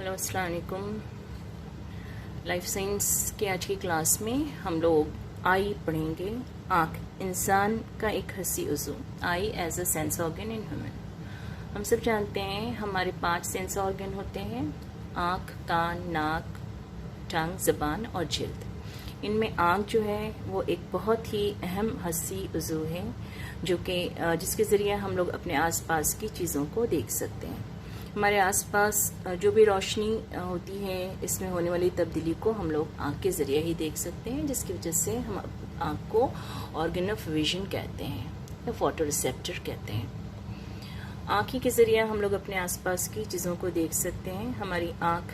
Hello अस्सलाम वालेकुम। Life science के आज की क्लास में हम लोग आई पढ़ेंगे। आँख, इंसान का एक हस्सी उज़ू। Eye as a sense organ in human. हम सब जानते हैं हमारे 5 सेंस ऑर्गन होते हैं: आँख, कान, नाक, टंग, ज़बान और जिल्द। इनमें आँख जो है वो एक बहुत ही अहम हस्सी उज़ू है जो कि जिसके ज़रिए हम लोग अपने आसपास की चीज़ों को देख सकते हैं। हमारे आसपास जो भी रोशनी होती है, इसमें होने वाली तब्दीली को हम लोग आँख के ज़रिए ही देख सकते हैं, जिसकी वजह से हम आँख को ऑर्गन ऑफ विजन कहते हैं या फोटो रिसेप्टर कहते हैं। आँख ही के ज़रिए हम लोग अपने आसपास की चीज़ों को देख सकते हैं। हमारी आँख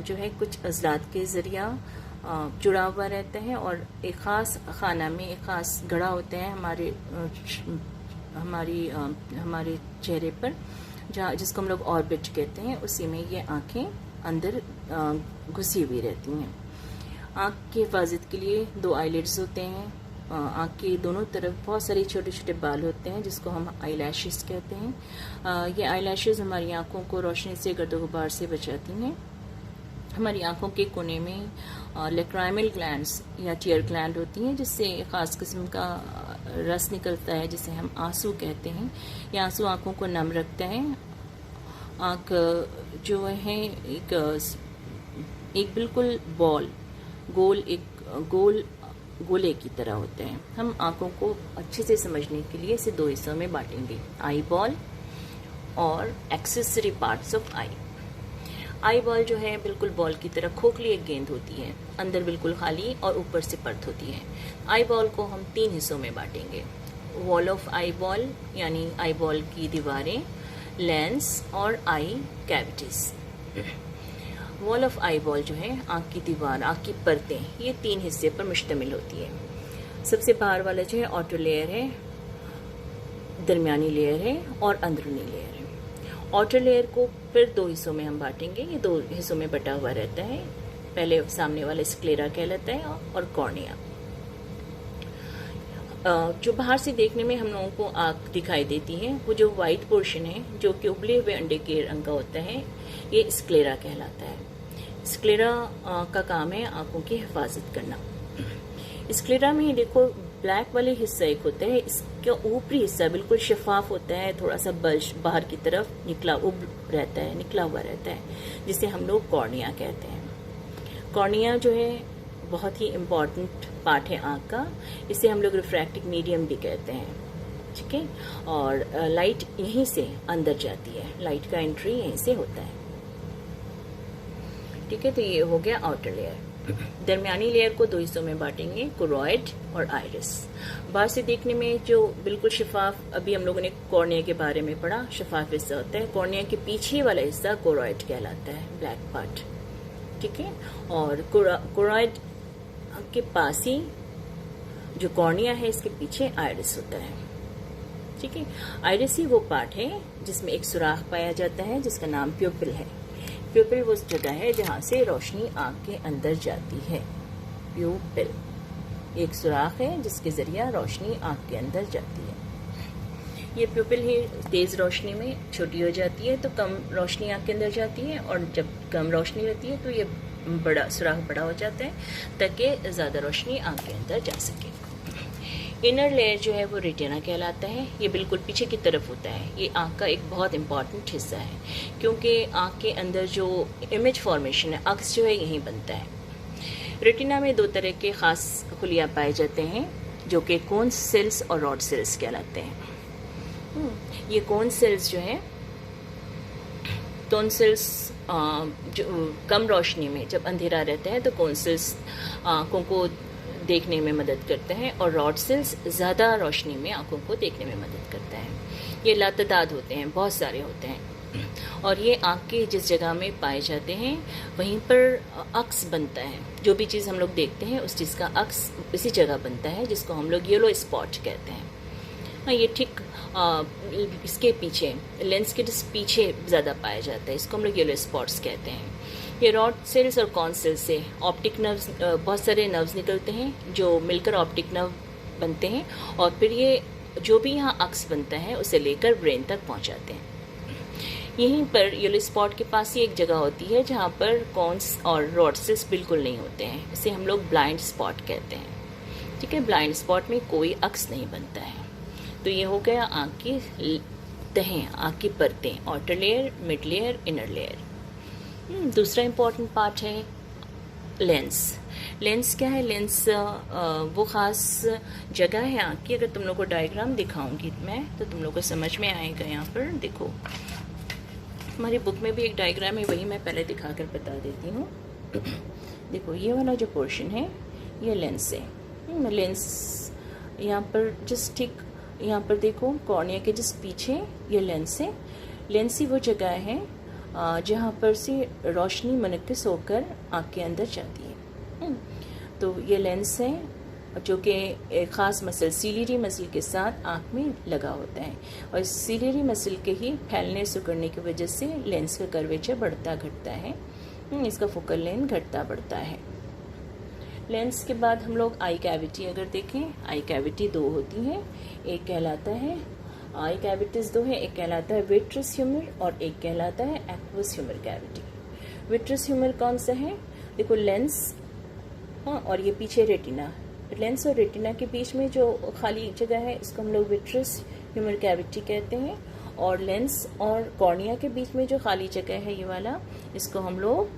जो है कुछ अज़लात के ज़रिया जुड़ा हुआ रहता है और एक ख़ास खाना में एक ख़ास गड़ा होता है हमारे चेहरे पर, जहाँ जिसको हम लोग ऑर्बिट कहते हैं। उसी में ये आँखें अंदर घुसी हुई रहती हैं। आँख की हिफाजत के लिए 2 आईलिड्स होते हैं। आँख के दोनों तरफ बहुत सारे छोटे छोटे बाल होते हैं जिसको हम आई लैशेस कहते हैं। ये आई लैशेस हमारी आँखों को रोशनी से, गर्द गुबार से बचाती हैं। हमारी आँखों के कोने में लैक्राइमल ग्लैंड्स या टीयर ग्लैंड होती हैं, जिससे एक ख़ास किस्म का रस निकलता है जिसे हम आंसू कहते हैं। ये आंसू आँखों को नम रखता है। आँख जो है एक बिल्कुल गोले की तरह होते हैं। हम आँखों को अच्छे से समझने के लिए इसे 2 हिस्सों में बांटेंगे: आई बॉल और accessory parts of I. Eye ball जो है बिल्कुल बॉल की तरह खोखली एक गेंद होती है, अंदर बिल्कुल खाली और ऊपर से परत होती है। आई बॉल को हम 3 हिस्सों में बांटेंगे: वॉल ऑफ आई बॉल यानी आई बॉल की दीवारें, लेंस और eye cavities. Wall of eyeball जो है आँख की दीवार, आँख की परतें, ये 3 हिस्से पर मुश्तमिल होती है। सबसे बाहर वाला जो है आउटर लेयर है, दरमियानी लेयर है और अंदरूनी लेयर है। आउटर लेयर को फिर 2 हिस्सों में हम बांटेंगे। ये 2 हिस्सों में बटा हुआ रहता है। पहले सामने वाला स्क्लेरा कहलाता है और कॉर्निया। जो बाहर से देखने में हम लोगों को आँख दिखाई देती है, वो जो वाइट पोर्शन है जो कि उबले हुए अंडे के रंग का होता है, ये स्क्लेरा कहलाता है। स्क्लेरा का काम है आँखों की हिफाजत करना। स्क्लेरा में देखो ब्लैक वाले हिस्सा एक होता है, इसका ऊपरी हिस्सा बिल्कुल शफाफ होता है, थोड़ा सा बल्ज बाहर की तरफ निकला हुआ रहता है, जिसे हम लोग कॉर्निया कहते हैं। कॉर्निया जो है बहुत ही इम्पॉर्टेंट पार्ट है आँख का। इसे हम लोग रिफ्रैक्टिव मीडियम भी कहते हैं, ठीक है। और लाइट यहीं से अंदर जाती है, लाइट का एंट्री यहीं से होता है, ठीक है। तो ये हो गया आउटर लेयर। दरमियानी लेयर को 2 हिस्सों में बांटेंगे: कोरोइड और आइरिस। बाहर से देखने में जो बिल्कुल शफाफ, अभी हम लोगों ने कॉर्निया के बारे में पढ़ा, शफाफ हिस्सा होता है। कॉर्निया के पीछे वाला हिस्सा कोरोइड कहलाता है, ब्लैक पार्ट, ठीक है। और कोरोइड के पास ही जो कॉर्निया है, इसके पीछे आइरिस होता है, ठीक है। आइरिस ही वो पार्ट है जिसमें एक सुराख पाया जाता है जिसका नाम प्यूपिल है। प्यूपिल वो जगह है जहाँ से रोशनी आँख के अंदर जाती है। प्यूपिल एक सुराख है जिसके जरिए रोशनी आँख के अंदर जाती है। ये प्यूपिल ही तेज़ रोशनी में छोटी हो जाती है तो कम रोशनी आँख के अंदर जाती है, और जब कम रोशनी रहती है तो ये सुराख बड़ा हो जाता है ताकि ज़्यादा रोशनी आँख के अंदर जा सके। इनर लेयर जो है वो रेटिना कहलाता है। ये बिल्कुल पीछे की तरफ होता है। ये आँख का एक बहुत इंपॉर्टेंट हिस्सा है, क्योंकि आँख के अंदर जो इमेज फॉर्मेशन है, अक्स जो है यहीं बनता है। रेटिना में 2 तरह के ख़ास खुलिया पाए जाते हैं जो कि कोन सेल्स और रॉड सेल्स कहलाते हैं। ये कोन सेल्स जो है, कोन सेल्स जो कम रोशनी में जब अंधेरा रहता है तो कोन सेल्स आँखों को देखने में मदद करते हैं, और रॉड सेल्स ज़्यादा रोशनी में आँखों को देखने में मदद करता है। ये लातदाद होते हैं, बहुत सारे होते हैं, और ये आँख के जिस जगह में पाए जाते हैं वहीं पर अक्स बनता है। जो भी चीज़ हम लोग देखते हैं उस चीज़ का अक्स इसी जगह बनता है, जिसको हम लोग येलो स्पॉट कहते हैं। हाँ, ये ठीक इसके पीछे, लेंस के जिस पीछे ज़्यादा पाया जाता है, इसको हम लोग येलो स्पॉट्स कहते हैं। ये रॉड सेल्स और कॉन सेल्स से ऑप्टिक नर्व्स, बहुत सारे नर्व्स निकलते हैं जो मिलकर ऑप्टिक नर्व बनते हैं, और फिर ये जो भी यहाँ अक्स बनता है उसे लेकर ब्रेन तक पहुँचाते हैं। यहीं पर येलो स्पॉट के पास ही एक जगह होती है जहाँ पर कॉन्स और रॉड सेल्स बिल्कुल नहीं होते हैं। इसे हम लोग ब्लाइंड स्पॉट कहते हैं। ठीक है, ब्लाइंड स्पॉट में कोई अक्स नहीं बनता है। तो ये हो गया आँख की तहें, आँख की परतें, outer layer, mid layer, inner layer. दूसरा इम्पॉर्टेंट पार्ट है लेंस। लेंस क्या है? लेंस वो ख़ास जगह है आँख की। अगर तुम लोग को डायग्राम दिखाऊंगी मैं तो तुम लोग को समझ में आएगा। यहाँ पर देखो, हमारी बुक में भी एक डायग्राम है, वही मैं पहले दिखाकर बता देती हूँ। देखो, ये वाला जो पोर्शन है ये लेंस है। लेंस यहाँ पर जस्ट ठीक यहाँ पर देखो, कॉर्निया के जस्ट पीछे ये लेंस है। लेंस ही वो जगह है जहाँ पर से रोशनी मुनक्किस होकर आँख के अंदर जाती है। तो ये लेंस है जो कि एक ख़ास मसल सीलियरी मसल के साथ आँख में लगा होता है, और इस सीलियरी मसल के ही फैलने सिकुड़ने की वजह से लेंस का कर्वेचर बढ़ता घटता है। इसका फोकल लेंथ घटता बढ़ता है। लेंस के बाद हम लोग आई कैविटी अगर देखें, आई कैविटी दो होती हैं। एक कहलाता है आई कैविटीज़ दो है, एक कहलाता है विट्रस ह्यूमर और एक कहलाता है aqueous humour cavity. Vitreous humour कौन सा है? देखो, लेंस और ये पीछे रेटिना। लेंस और रेटिना के बीच में जो खाली जगह है इसको हम लोग विट्रस ह्यूमर कैविटी कहते हैं, और लेंस और कॉर्निया के बीच में जो खाली जगह है ये वाला, इसको हम लोग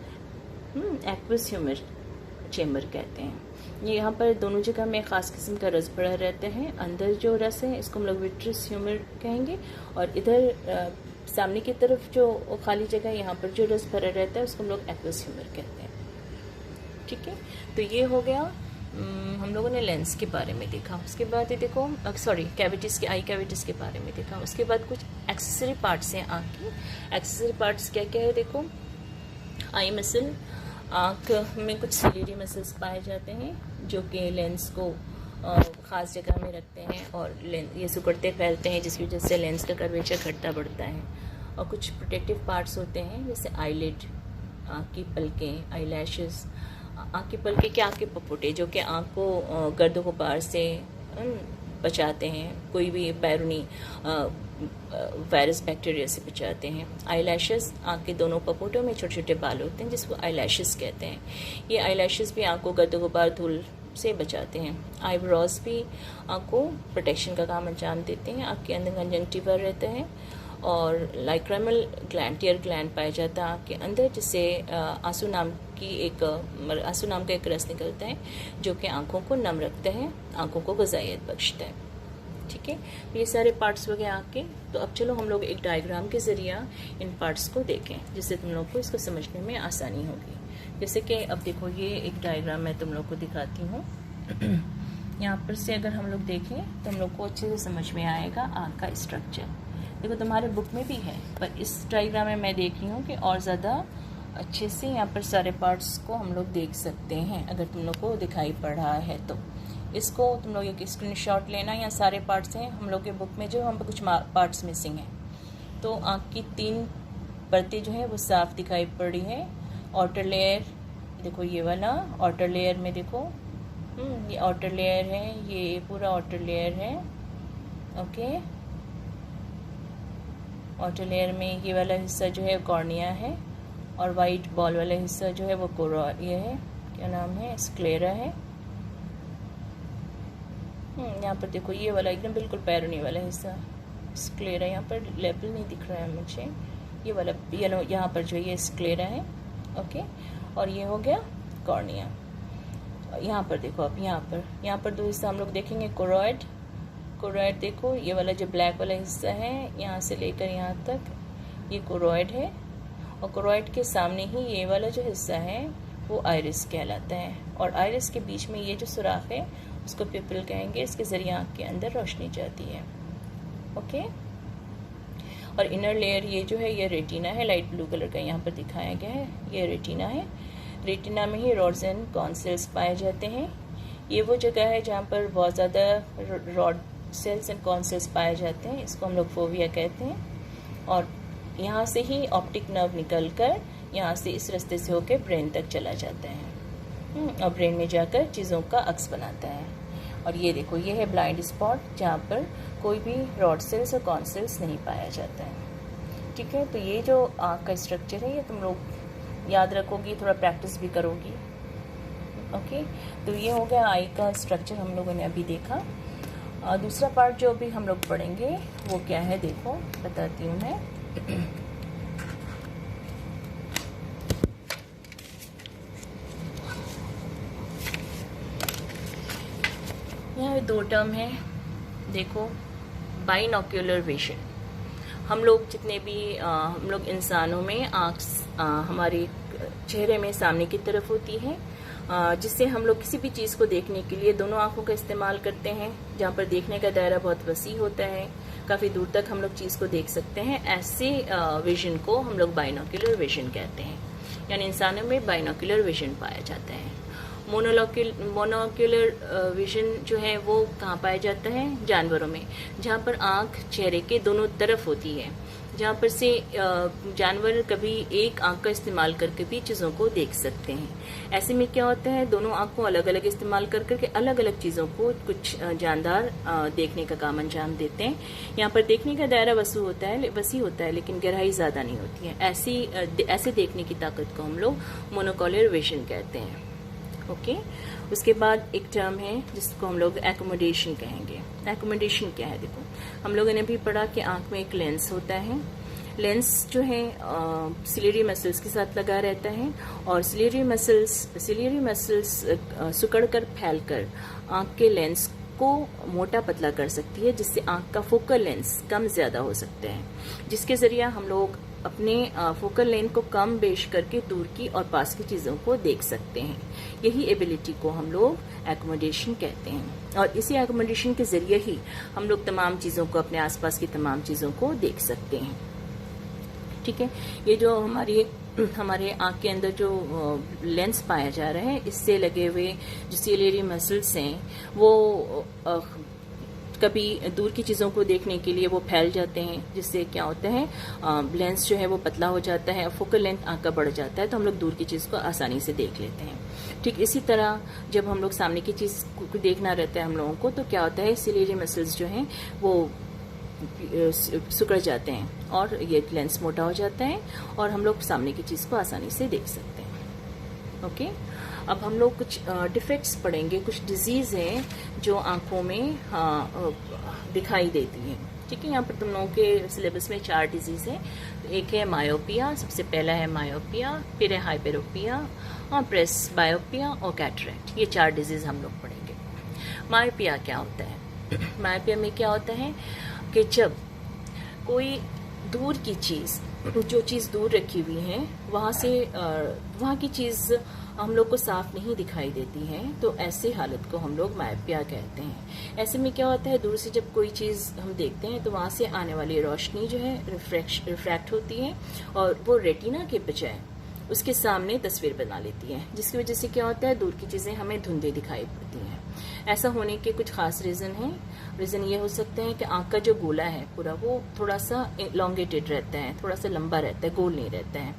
एक्वस ह्यूमर चेम्बर कहते हैं। ये यहाँ पर दोनों जगह में ख़ास किस्म का रस भरा रहता है। अंदर जो रस है इसको हम लोग विट्रस ह्यूमर कहेंगे, और इधर सामने की तरफ जो खाली जगह यहाँ पर जो रस भरा रहता है उसको हम लोग एक्वस ह्यूमर कहते हैं। ठीक है, तो ये हो गया हम लोगों ने लेंस के बारे में देखा। उसके बाद ये देखो, कैविटीज़ के, आई कैविटीज़ के बारे में देखा। उसके बाद कुछ एक्सेसरी पार्ट्स हैं आँख की। एक्सेसरी पार्ट्स क्या क्या है? देखो, आई मसल, आँख में कुछ सिलियरी मसल्स पाए जाते हैं जो कि लेंस को ख़ास जगह में रखते हैं, और ये सिकुड़ते फैलते हैं जिसकी वजह से लेंस का कर्वेचर घटता बढ़ता है। और कुछ प्रोटेक्टिव पार्ट्स होते हैं जैसे आईलिड, आँख की पलकें, आई लैशेस। आँख की पलकें क्या? आँख के पपोटे, जो कि आँख को गर्द गुबार से बचाते हैं, कोई भी बैरूनी वायरस बैक्टीरिया से बचाते हैं। आई लैशेस, आँख के दोनों पपोटों में छोटे छोटे बाल होते हैं जिसको आई लैशेस कहते हैं। ये आई लैशेस भी आँख को गर्द गुबार धूल से बचाते हैं। आईब्रोज भी आँख को प्रोटेक्शन का काम अंजाम देते हैं। आँख के अंदर कंजंक्टिवा रहता है, और लाइक्रामल ग्लैंड, टीयर ग्लैंड पाया जाता है आँख के अंदर, जिससे आंसू नाम का एक रस निकलता है जो कि आँखों को नम रखता है, आँखों को ग़िज़ाइयत बख्शता है। ठीक है, ये सारे पार्ट्स हो गए आँख के। तो अब चलो हम लोग एक डायग्राम के ज़रिए इन पार्ट्स को देखें जिससे तुम लोग को इसको समझने में आसानी होगी। जैसे कि अब देखो, ये एक डायग्राम मैं तुम लोग को दिखाती हूँ। यहाँ पर से अगर हम लोग देखें तो हम लोग को अच्छे से समझ में आएगा आँख का स्ट्रक्चर। देखो, तुम्हारे बुक में भी है, पर इस डायग्राम में मैं देख रही हूँ कि और ज़्यादा अच्छे से यहाँ पर सारे पार्ट्स को हम लोग देख सकते हैं। अगर तुम लोग को दिखाई पड़ रहा है तो इसको तुम लोग एक स्क्रीनशॉट लेना। यहाँ सारे पार्ट्स हैं हम लोग के बुक में, जो हम कुछ पार्ट्स मिसिंग हैं। तो आँख की 3 परतें जो है वो साफ दिखाई पड़ रही है। आउटर लेयर, देखो ये वाला आउटर लेयर में देखो, ये आउटर लेयर है, ये पूरा आउटर लेयर है। ओके, आउटर लेयर में ये वाला हिस्सा जो है कॉर्निया है, और वाइट बॉल वाला हिस्सा जो है वो ये है, क्या नाम है, स्क्लेरा है। यहाँ पर देखो, ये वाला एकदम बिल्कुल पैरोनी वाला हिस्सा स्क्लेरा, यहाँ पर लेबल नहीं दिख रहा है मुझे, ये वाला येलो यहाँ पर जो ये स्क्लेरा है। ओके, और ये हो गया कॉर्निया। यहाँ पर देखो, अब यहाँ पर 2 हिस्सा हम लोग देखेंगे। कोरॉइड देखो, ये वाला जो ब्लैक वाला हिस्सा है यहाँ से लेकर यहाँ तक ये कोरॉइड है, और कोरॉइड के सामने ही ये वाला जो हिस्सा है वो आइरिस कहलाता है, और आइरिस के बीच में ये जो सुराख है उसको पिपल कहेंगे। इसके ज़रिए आँख के अंदर रोशनी जाती है। ओके, और इनर लेयर ये जो है ये रेटिना है, लाइट ब्लू कलर का यहाँ पर दिखाया गया है, ये रेटिना है। रेटिना में ही रॉड्स एंड कॉन सेल्स पाए जाते हैं। ये वो जगह है जहाँ पर बहुत ज़्यादा rod cells and cone cells पाए जाते हैं, इसको हम लोग फोविया कहते हैं। और यहाँ से ही ऑप्टिक नर्व निकलकर यहाँ से इस रास्ते से होकर ब्रेन तक चला जाता है, और ब्रेन में जाकर चीज़ों का अक्स बनाता है। और ये देखो, ये है ब्लाइंड स्पॉट जहाँ पर कोई भी रॉड सेल्स और कॉन सेल्स नहीं पाया जाता है। ठीक है, तो ये जो आँख का स्ट्रक्चर है ये तुम लोग याद रखोगी, थोड़ा प्रैक्टिस भी करोगी। ओके, तो ये हो गया आई का स्ट्रक्चर हम लोगों ने अभी देखा। दूसरा पार्ट जो अभी हम लोग पढ़ेंगे वो क्या है, देखो बताती हूँ मैं। यहाँ पे दो टर्म है, देखो, बाइनोक्यूलर विजन। हम लोग जितने भी हम लोग इंसानों में आँख हमारे चेहरे में सामने की तरफ होती है, जिससे हम लोग किसी भी चीज़ को देखने के लिए दोनों आँखों का इस्तेमाल करते हैं, जहाँ पर देखने का दायरा बहुत वसी होता है, काफ़ी दूर तक हम लोग चीज़ को देख सकते हैं। ऐसे विजन को हम लोग बाइनोक्यूलर विजन कहते हैं, यानी इंसानों में बाइनोक्यूलर विजन पाया जाता है। मोनोक्यूलर विजन जो है वो कहाँ पाया जाता है, जानवरों में, जहाँ पर आँख चेहरे के दोनों तरफ होती है, जहाँ पर से जानवर कभी एक आँख का इस्तेमाल करके भी चीज़ों को देख सकते हैं। ऐसे में क्या होता है, दोनों आँख को अलग अलग इस्तेमाल कर करके अलग अलग चीज़ों को कुछ जानदार देखने का काम अंजाम देते हैं। यहाँ पर देखने का दायरा वसी होता है लेकिन गहराई ज़्यादा नहीं होती है। ऐसे देखने की ताकत को हम लोग मोनोक्यूलर विजन कहते हैं। ओके, उसके बाद एक टर्म है जिसको हम लोग एकोमोडेशन कहेंगे। एकोमोडेशन क्या है, देखो हम लोगों ने भी पढ़ा कि आंख में एक लेंस होता है। लेंस जो है सिलियरी मसल्स के साथ लगा रहता है और सिलियरी मसल्स सिकुड़कर फैलकर आंख के लेंस को मोटा पतला कर सकती है, जिससे आंख का फोकल लेंस कम ज्यादा हो सकता है, जिसके जरिए हम लोग अपने फोकल लेंथ को कम बेश करके दूर की और पास की चीज़ों को देख सकते हैं। यही एबिलिटी को हम लोग एकोमोडेशन कहते हैं और इसी एकोमोडेशन के जरिए ही हम लोग तमाम चीज़ों को, अपने आसपास की तमाम चीज़ों को देख सकते हैं। ठीक है, ये जो हमारे आँख के अंदर जो लेंस पाया जा रहा है, इससे लगे हुए जो सिलियरी मसल्स हैं वो कभी दूर की चीज़ों को देखने के लिए वो फैल जाते हैं, जिससे क्या होता है, लेंस जो है वो पतला हो जाता है, फोकल लेंथ आँख का बढ़ जाता है, तो हम लोग दूर की चीज़ को आसानी से देख लेते हैं। ठीक इसी तरह जब हम लोग सामने की चीज़ को देखना रहता है हम लोगों को, तो क्या होता है, सिलियरी मसल्स जो हैं वो सिकुड़ जाते हैं और ये लेंस मोटा हो जाता है और हम लोग सामने की चीज़ को आसानी से देख सकते हैं। ओके, अब हम लोग कुछ डिफेक्ट्स पढ़ेंगे, कुछ डिजीज़ हैं जो आँखों में दिखाई देती हैं। ठीक है, यहाँ पर तुम लोगों के सिलेबस में 4 डिजीज़ है। एक है मायोपिया, सबसे पहला है मायोपिया, फिर है हाइपेरोपिया और प्रेस बायोपिया और कैटरेक्ट। ये 4 डिजीज़ हम लोग पढ़ेंगे। मायोपिया क्या होता है? मायोपिया में क्या होता है कि जब कोई दूर की चीज़, जो चीज़ दूर रखी हुई है, वहाँ की चीज़ हम लोग को साफ नहीं दिखाई देती है, तो ऐसे हालत को हम लोग मायोपिया कहते हैं। ऐसे में क्या होता है, दूर से जब कोई चीज़ हम देखते हैं तो वहाँ से आने वाली रोशनी जो है रिफ्रैक्ट होती है और वो रेटिना के बजाय उसके सामने तस्वीर बना लेती है, जिसकी वजह से क्या होता है, दूर की चीज़ें हमें धुंधली दिखाई पड़ती हैं। ऐसा होने के कुछ खास रीज़न हैं। रीज़न ये हो सकते हैं कि आँख का जो गोला है पूरा, वो थोड़ा सा इलॉन्गेटेड रहता है, थोड़ा सा लंबा रहता है, गोल नहीं रहता है,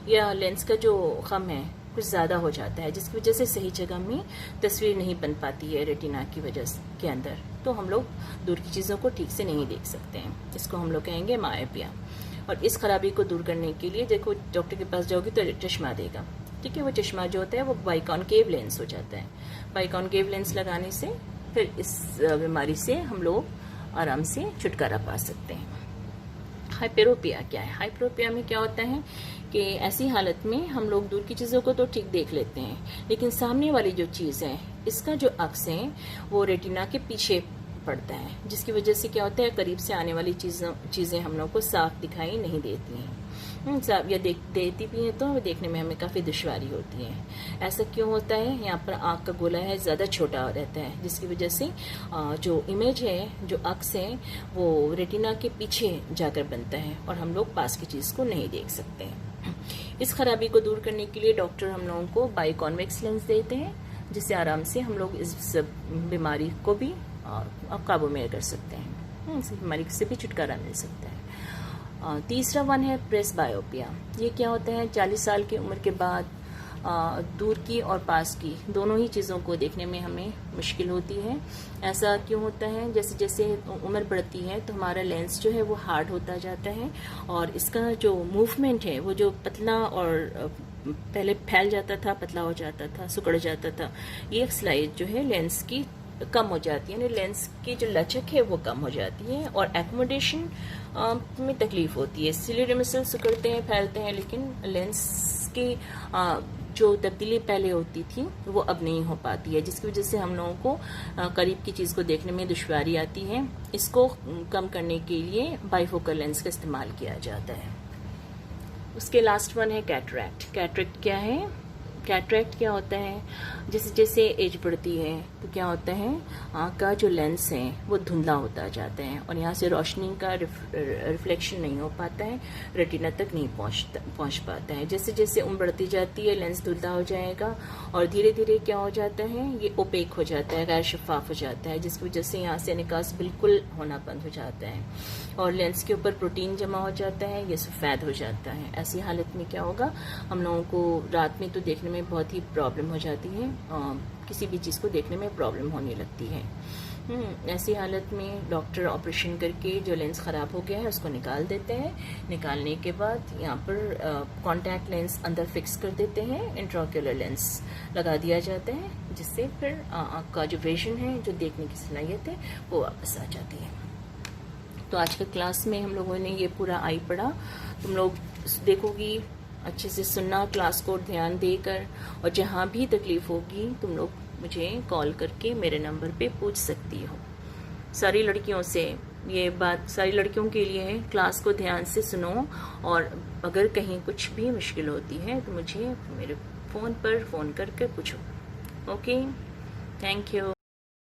या लेंस का जो खम है कुछ ज़्यादा हो जाता है, जिसकी वजह से सही जगह में तस्वीर नहीं बन पाती है रेटिना की वजह के अंदर, तो हम लोग दूर की चीज़ों को ठीक से नहीं देख सकते हैं। इसको हम लोग कहेंगे मायोपिया। और इस खराबी को दूर करने के लिए देखो, डॉक्टर के पास जाओगी तो चश्मा देगा। ठीक है, वो चश्मा जो होता है वो बाइकॉनकेव लेंस हो जाता है। बाइकॉनकेव लेंस लगाने से फिर इस बीमारी से हम लोग आराम से छुटकारा पा सकते हैं। हाइपेरोपिया क्या है? हाइपेरोपिया में क्या होता है कि ऐसी हालत में हम लोग दूर की चीज़ों को तो ठीक देख लेते हैं, लेकिन सामने वाली जो चीज़ है, इसका जो अक्स है वो रेटिना के पीछे पड़ता है, जिसकी वजह से क्या होता है, करीब से आने वाली चीज़ें हम लोग को साफ दिखाई नहीं देती हैं। साफ या देती भी हैं तो देखने में हमें काफ़ी दुश्वारी होती है। ऐसा क्यों होता है? यहाँ पर आँख का गोला है ज़्यादा छोटा रहता है, जिसकी वजह से जो इमेज है, जो अक्स है, वो रेटिना के पीछे जाकर बनता है और हम लोग पास की चीज़ को नहीं देख सकते हैं। इस खराबी को दूर करने के लिए डॉक्टर हम लोगों को बाइकॉन्वेक्स लेंस देते हैं, जिससे आराम से हम लोग इस बीमारी को भी काबू में कर सकते हैं, इस बीमारी से भी छुटकारा मिल सकता है। तीसरा वन है प्रेस बायोपिया। ये क्या होता है? 40 साल की उम्र के बाद दूर की और पास की दोनों ही चीज़ों को देखने में हमें मुश्किल होती है। ऐसा क्यों होता है? जैसे जैसे उम्र बढ़ती है तो हमारा लेंस जो है वो हार्ड होता जाता है और इसका जो मूवमेंट है वो जो पतला और पहले फैल जाता था, पतला हो जाता था, सिकुड़ जाता था, ये स्लाइड जो है लेंस की कम हो जाती है, यानी लेंस की जो लचक है वो कम हो जाती है और एकोमोडेशन में तकलीफ होती है। सिलियरी मसल सिकुड़ते हैं, फैलते हैं, लेकिन लेंस की जो तब्दीली पहले होती थी वो अब नहीं हो पाती है, जिसकी वजह से हम लोगों को करीब की चीज़ को देखने में दुश्वारी आती है। इसको कम करने के लिए बाइफोकल लेंस का इस्तेमाल किया जाता है। उसके लास्ट वन है कैटरैक्ट। कैटरैक्ट क्या है? कैटरैक्ट क्या होता है? जैसे जैसे एज बढ़ती है तो क्या होता है, आँख का जो लेंस है वो धुंधला होता जाता है और यहाँ से रोशनी का रिफ्लेक्शन नहीं हो पाता है, रेटिना तक नहीं पहुँच पाता है। जैसे जैसे उम्र बढ़ती जाती है लेंस धुंधला हो जाएगा और धीरे धीरे क्या हो जाता है, ये ओपेक हो जाता है, गैर शफाफ हो जाता है, जिसकी वजह से यहाँ से निकास बिल्कुल होना बंद हो जाता है और लेंस के ऊपर प्रोटीन जमा हो जाता है, ये सफ़ेद हो जाता है। ऐसी हालत में क्या होगा, हम लोगों को रात में तो देखने में बहुत ही प्रॉब्लम हो जाती है, किसी भी चीज़ को देखने में प्रॉब्लम होने लगती है। ऐसी हालत में डॉक्टर ऑपरेशन करके जो लेंस ख़राब हो गया है उसको निकाल देते हैं। निकालने के बाद यहाँ पर कॉन्टैक्ट लेंस अंदर फिक्स कर देते हैं, इंट्राओक्यूलर लेंस लगा दिया जाता है, जिससे फिर आँख का जो विजन है, जो देखने की सलाहियत है, वो वापस आ जाती है। तो आज के क्लास में हम लोगों ने ये पूरा आई पढ़ा। तुम लोग देखोगी, अच्छे से सुनना, क्लास को ध्यान देकर, और जहाँ भी तकलीफ होगी तुम लोग मुझे कॉल करके मेरे नंबर पे पूछ सकती हो। सारी लड़कियों से ये बात, सारी लड़कियों के लिए है, क्लास को ध्यान से सुनो और अगर कहीं कुछ भी मुश्किल होती है तो मुझे मेरे फ़ोन पर फ़ोन करके पूछो। Okay, thank you.